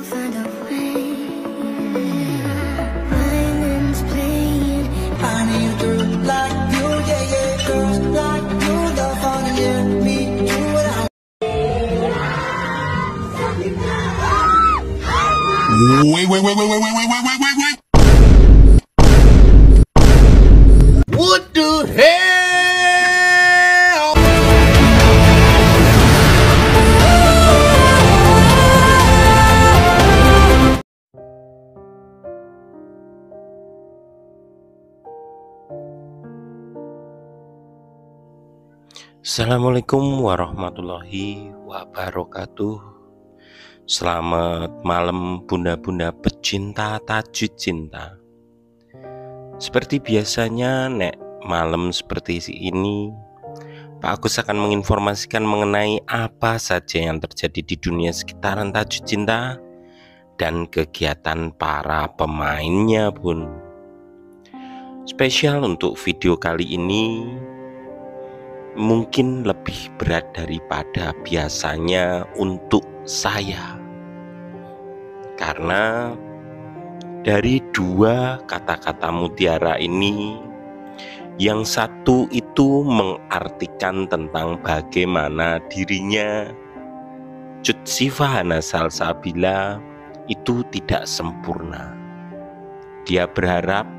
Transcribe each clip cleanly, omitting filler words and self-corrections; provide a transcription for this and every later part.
find a way. Violins playing. Finding you through like you, yeah, yeah. Girls like you, love falling, yeah. Me, do what I Wait. What the hell? Assalamualaikum warahmatullahi wabarakatuh. Selamat malam bunda-bunda pecinta tajwid cinta. Seperti biasanya nek malam seperti ini Pak Agus akan menginformasikan mengenai apa saja yang terjadi di dunia sekitaran tajwid cinta dan kegiatan para pemainnya pun. Spesial untuk video kali ini mungkin lebih berat daripada biasanya untuk saya, karena dari dua kata-kata mutiara ini, yang satu itu mengartikan tentang bagaimana dirinya Cutsifa Hana Salsabila itu tidak sempurna. Dia berharap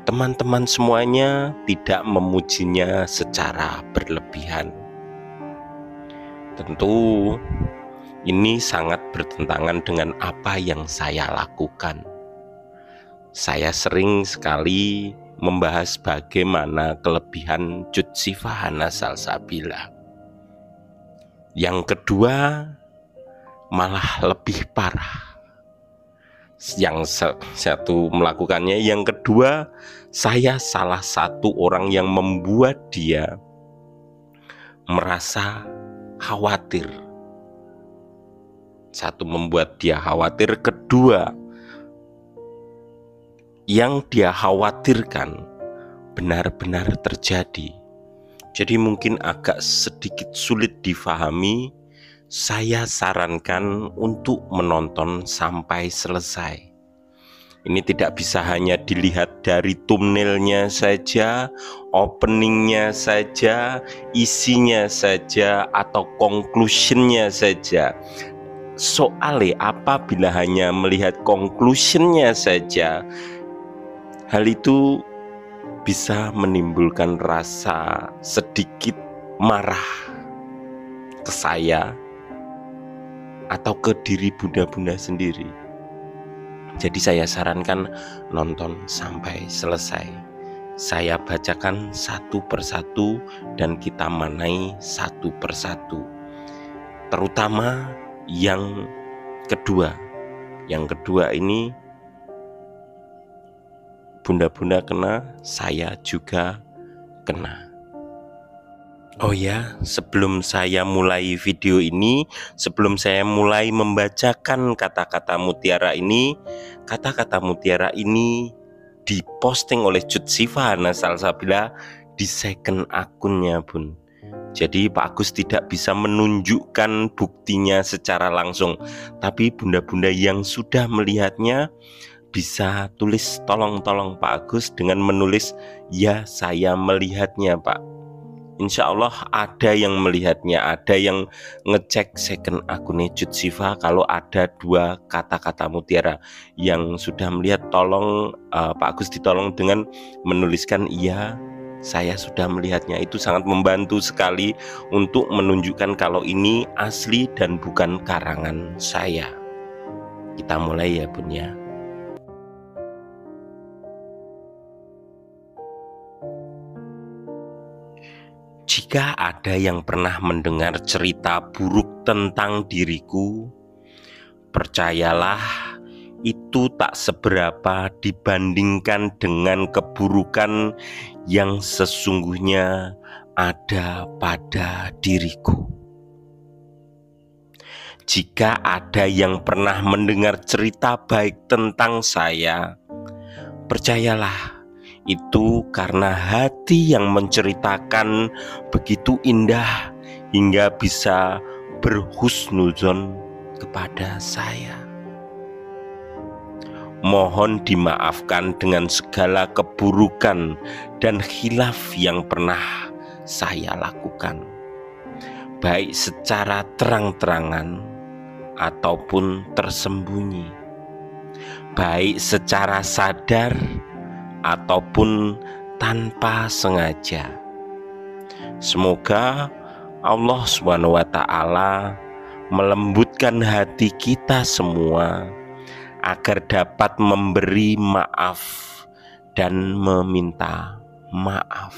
teman-teman semuanya tidak memujinya secara berlebihan. Tentu ini sangat bertentangan dengan apa yang saya lakukan. Saya sering sekali membahas bagaimana kelebihan Cutsifa Hana Salsabila. Yang kedua malah lebih parah. Yang satu melakukannya, yang kedua saya salah satu orang yang membuat dia merasa khawatir. Satu, membuat dia khawatir. Kedua, yang dia khawatirkan benar-benar terjadi. Jadi mungkin agak sedikit sulit difahami. Saya sarankan untuk menonton sampai selesai. Ini tidak bisa hanya dilihat dari thumbnailnya saja, openingnya saja, isinya saja, atau conclusionnya saja. Soalnya apabila hanya melihat conclusionnya saja, hal itu bisa menimbulkan rasa sedikit marah ke saya atau ke diri bunda-bunda sendiri. Jadi saya sarankan nonton sampai selesai. Saya bacakan satu persatu dan kita manai satu persatu. Terutama yang kedua. Yang kedua ini bunda-bunda kena, saya juga kena. Oh ya, sebelum saya mulai video ini, sebelum saya mulai membacakan kata-kata mutiara ini, kata-kata mutiara ini diposting oleh Cutsifa Hana Salsabila di second akunnya bun. Jadi Pak Agus tidak bisa menunjukkan buktinya secara langsung, tapi bunda-bunda yang sudah melihatnya bisa tulis tolong Pak Agus dengan menulis ya saya melihatnya Pak. Insya Allah ada yang melihatnya, ada yang ngecek second akunnya Cutsifa. Kalau ada dua kata-kata mutiara yang sudah melihat, tolong Pak Agus ditolong dengan menuliskan iya saya sudah melihatnya. Itu sangat membantu sekali untuk menunjukkan kalau ini asli dan bukan karangan saya. Kita mulai ya bun ya. Jika ada yang pernah mendengar cerita buruk tentang diriku, percayalah itu tak seberapa dibandingkan dengan keburukan yang sesungguhnya ada pada diriku. Jika ada yang pernah mendengar cerita baik tentang saya, percayalah itu karena hati yang menceritakan begitu indah hingga bisa berhusnuzon kepada saya. Mohon dimaafkan dengan segala keburukan dan khilaf yang pernah saya lakukan, baik secara terang-terangan ataupun tersembunyi, baik secara sadar ataupun tanpa sengaja. Semoga Allah SWT melembutkan hati kita semua agar dapat memberi maaf dan meminta maaf.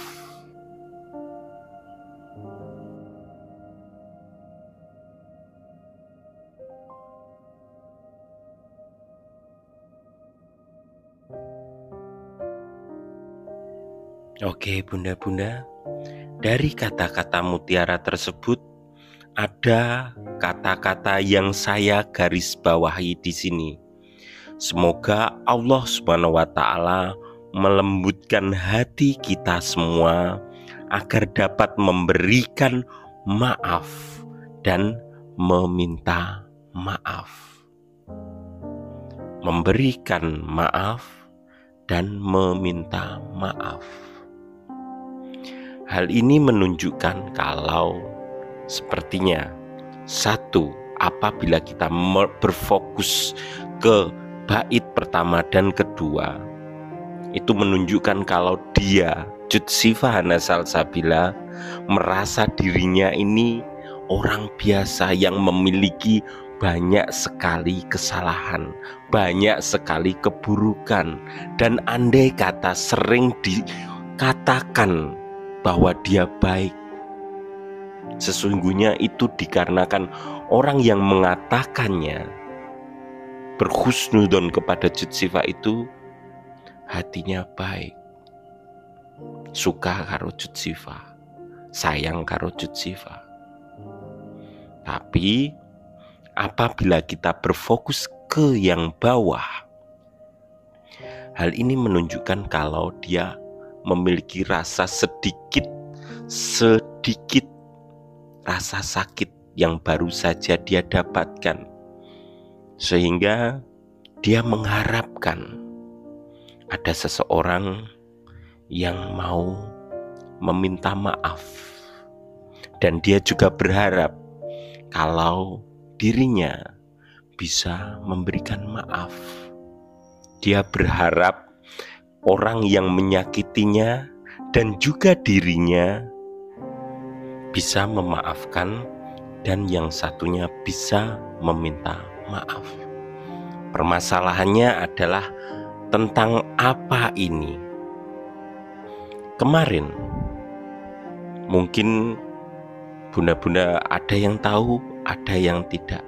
Oke bunda-bunda, dari kata-kata mutiara tersebut ada kata-kata yang saya garis bawahi di sini. Semoga Allah SWT melembutkan hati kita semua agar dapat memberikan maaf dan meminta maaf. Memberikan maaf dan meminta maaf. Hal ini menunjukkan kalau sepertinya satu, apabila kita berfokus ke bait pertama dan kedua, itu menunjukkan kalau dia Jutsifa Hana Salsabila merasa dirinya ini orang biasa yang memiliki banyak sekali kesalahan, banyak sekali keburukan, dan andai kata sering dikatakan bahwa dia baik, sesungguhnya itu dikarenakan orang yang mengatakannya berhusnudon kepada Jutsifa itu hatinya baik, suka karo Jutsifa, sayang karo Jutsifa. Tapi apabila kita berfokus ke yang bawah, hal ini menunjukkan kalau dia memiliki rasa sedikit rasa sakit yang baru saja dia dapatkan, sehingga dia mengharapkan ada seseorang yang mau meminta maaf, dan dia juga berharap kalau dirinya bisa memberikan maaf. Dia berharap orang yang menyakitinya dan juga dirinya bisa memaafkan, dan yang satunya bisa meminta maaf. Permasalahannya adalah tentang apa ini? Kemarin mungkin bunda-bunda ada yang tahu, ada yang tidak.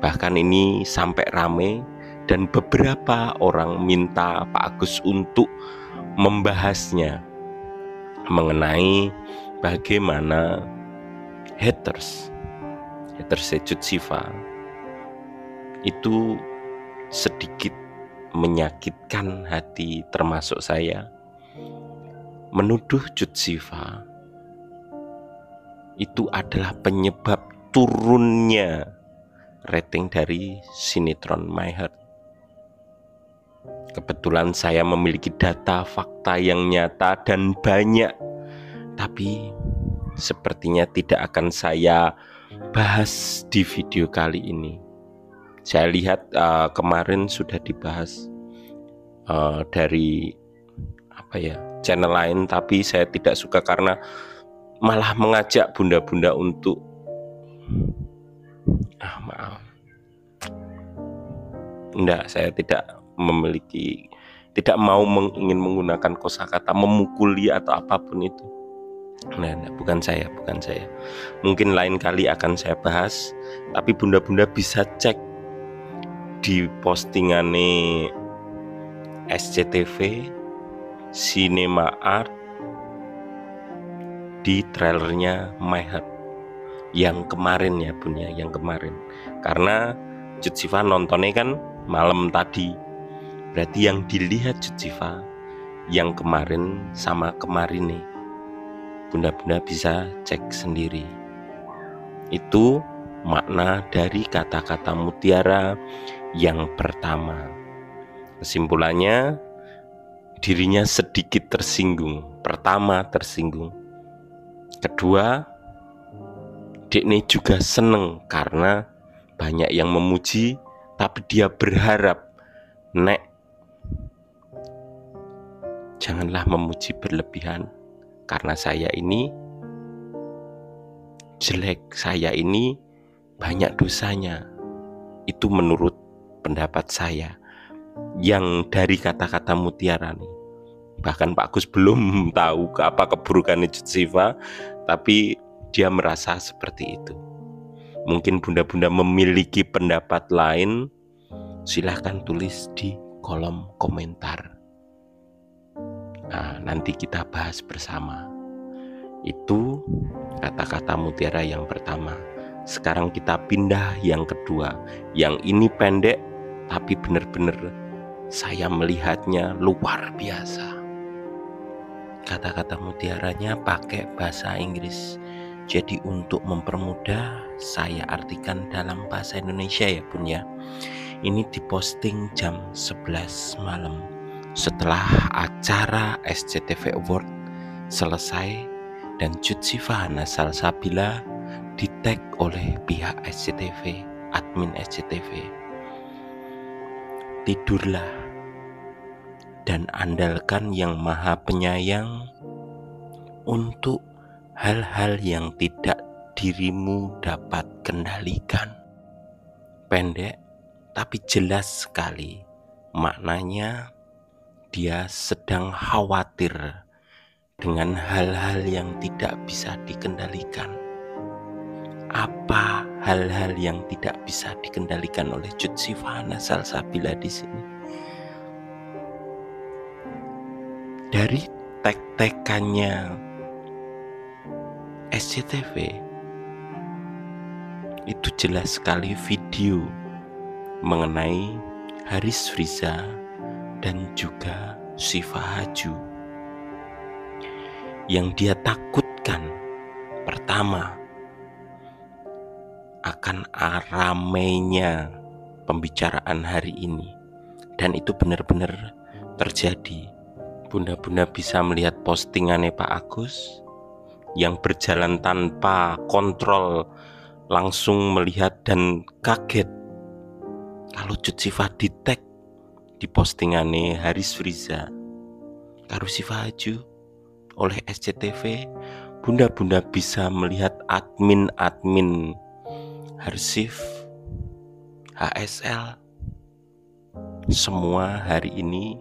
Bahkan ini sampai rame, dan beberapa orang minta Pak Agus untuk membahasnya mengenai bagaimana haters Jutsifa itu sedikit menyakitkan hati, termasuk saya, menuduh Jutsifa itu adalah penyebab turunnya rating dari sinetron My Heart. Kebetulan saya memiliki data fakta yang nyata dan banyak, tapi sepertinya tidak akan saya bahas di video kali ini. Saya lihat kemarin sudah dibahas dari channel lain, tapi saya tidak suka karena malah mengajak bunda-bunda untuk saya tidak mau ingin menggunakan kosakata memukuli atau apapun itu. Bukan saya. Mungkin lain kali akan saya bahas, tapi bunda-bunda bisa cek di postingane SCTV, Cinema Art, di trailernya My Heart yang kemarin ya bun ya, yang kemarin. Karena Jutsifa nontonnya kan malam tadi, berarti yang dilihat Jutsifa yang kemarin sama kemarin nih, bunda-bunda bisa cek sendiri. Itu makna dari kata-kata mutiara yang pertama. Kesimpulannya, dirinya sedikit tersinggung. Pertama, tersinggung. Kedua, Dekne juga seneng karena banyak yang memuji, tapi dia berharap, Nek, janganlah memuji berlebihan, karena saya ini jelek, saya ini banyak dosanya. Itu menurut pendapat saya yang dari kata-kata Mutiara nih. Bahkan Pak Gus belum tahu apa keburukannya Cut Siva, tapi dia merasa seperti itu. Mungkin bunda-bunda memiliki pendapat lain, silahkan tulis di kolom komentar. Nah, nanti kita bahas bersama. Itu kata-kata Mutiara yang pertama. Sekarang kita pindah yang kedua. Yang ini pendek, tapi benar-benar saya melihatnya luar biasa. Kata-kata Mutiaranya pakai bahasa Inggris. Jadi untuk mempermudah, saya artikan dalam bahasa Indonesia ya Bun ya. Ini diposting jam 11 malam setelah acara SCTV Award selesai dan Cut Siva Hana Salsabila di-tag oleh pihak SCTV, admin SCTV. Tidurlah dan andalkan Yang Maha Penyayang untuk hal-hal yang tidak dirimu dapat kendalikan. Pendek tapi jelas sekali maknanya. Dia sedang khawatir dengan hal-hal yang tidak bisa dikendalikan. Apa hal-hal yang tidak bisa dikendalikan oleh Cut Siva Hana Salsabila di sini? Dari tag-tagannya SCTV itu jelas sekali video mengenai Haris Friza dan juga Syifa Haju. Yang dia takutkan pertama akan ramainya pembicaraan hari ini, dan itu benar-benar terjadi. Bunda-bunda bisa melihat postingannya Pak Agus yang berjalan tanpa kontrol, langsung melihat dan kaget kalau Cut Siva di-tag di postingannya Haris Friza karo Syifa Haju oleh SCTV. Bunda-bunda bisa melihat admin Harsif, HSL, semua hari ini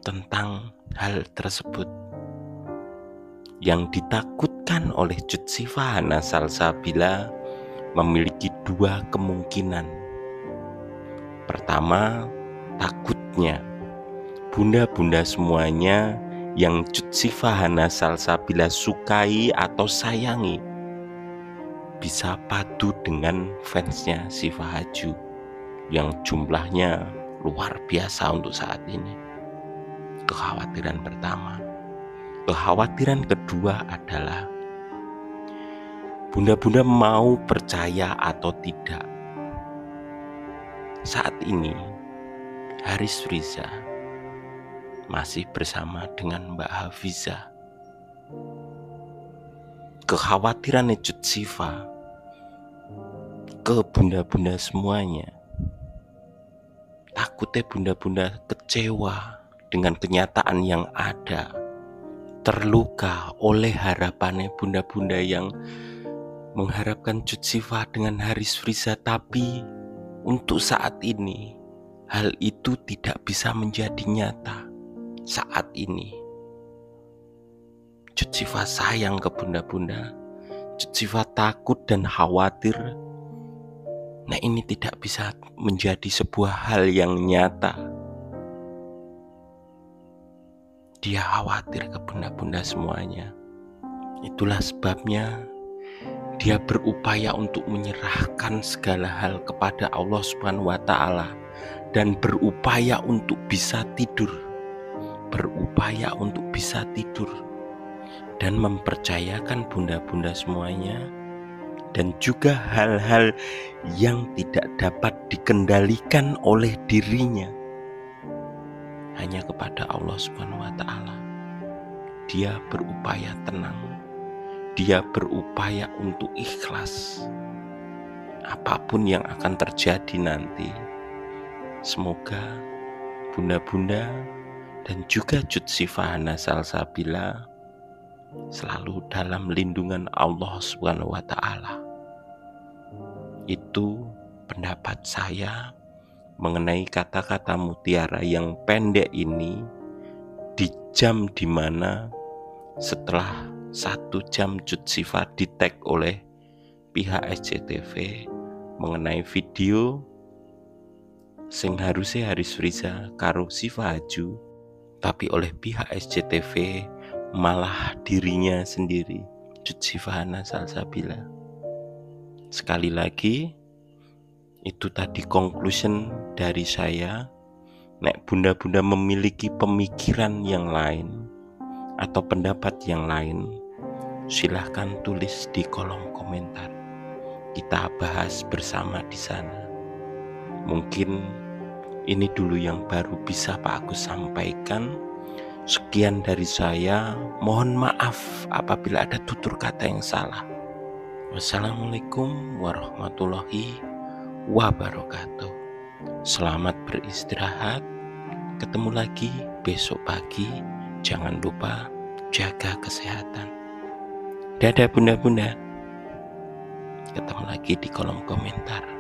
tentang hal tersebut. Yang ditakutkan oleh Cut Siva Hana Salsabila memiliki dua kemungkinan. Pertama, takutnya bunda-bunda semuanya yang Cut Siva Hana Salsabila sukai atau sayangi bisa padu dengan fansnya Syifa Haju yang jumlahnya luar biasa untuk saat ini. Kekhawatiran pertama. Kekhawatiran kedua adalah bunda-bunda mau percaya atau tidak, saat ini Haris Friza masih bersama dengan Mbak Hafiza. Kekhawatiran Cut Siva ke bunda-bunda semuanya, takutnya bunda-bunda kecewa dengan kenyataan yang ada, terluka oleh harapannya bunda-bunda yang mengharapkan Cut Siva dengan Haris Friza, tapi untuk saat ini hal itu tidak bisa menjadi nyata. Saat ini Cut Siva sayang ke bunda-bunda, Cut Siva takut dan khawatir. Nah, ini tidak bisa menjadi sebuah hal yang nyata. Dia khawatir ke bunda-bunda semuanya. Itulah sebabnya dia berupaya untuk menyerahkan segala hal kepada Allah Subhanahu wa Ta'ala dan berupaya untuk bisa tidur. Berupaya untuk bisa tidur dan mempercayakan bunda-bunda semuanya, dan juga hal-hal yang tidak dapat dikendalikan oleh dirinya hanya kepada Allah Subhanahu wa Ta'ala. Dia berupaya tenang, dia berupaya untuk ikhlas. Apapun yang akan terjadi nanti, semoga bunda-bunda dan juga Jutsifah Hana Salsabila selalu dalam lindungan Allah Subhanahu wa Ta'ala. Itu pendapat saya mengenai kata-kata mutiara yang pendek ini di jam dimana setelah 1 jam Jutsifah di-tag oleh pihak SCTV mengenai video sing harusnya Haris Friza karo Siva Haju, tapi oleh pihak SCTV malah dirinya sendiri, Jutsifah Hana Salsabila. Sekali lagi, itu tadi conclusion dari saya. Nek bunda-bunda memiliki pemikiran yang lain atau pendapat yang lain, silahkan tulis di kolom komentar. Kita bahas bersama di sana. Mungkin ini dulu yang baru bisa Pak Agus sampaikan. Sekian dari saya. Mohon maaf apabila ada tutur kata yang salah. Wassalamualaikum warahmatullahi wabarakatuh. Selamat beristirahat. Ketemu lagi besok pagi. Jangan lupa jaga kesehatan. Dadah bunda-bunda. Ketemu lagi di kolom komentar.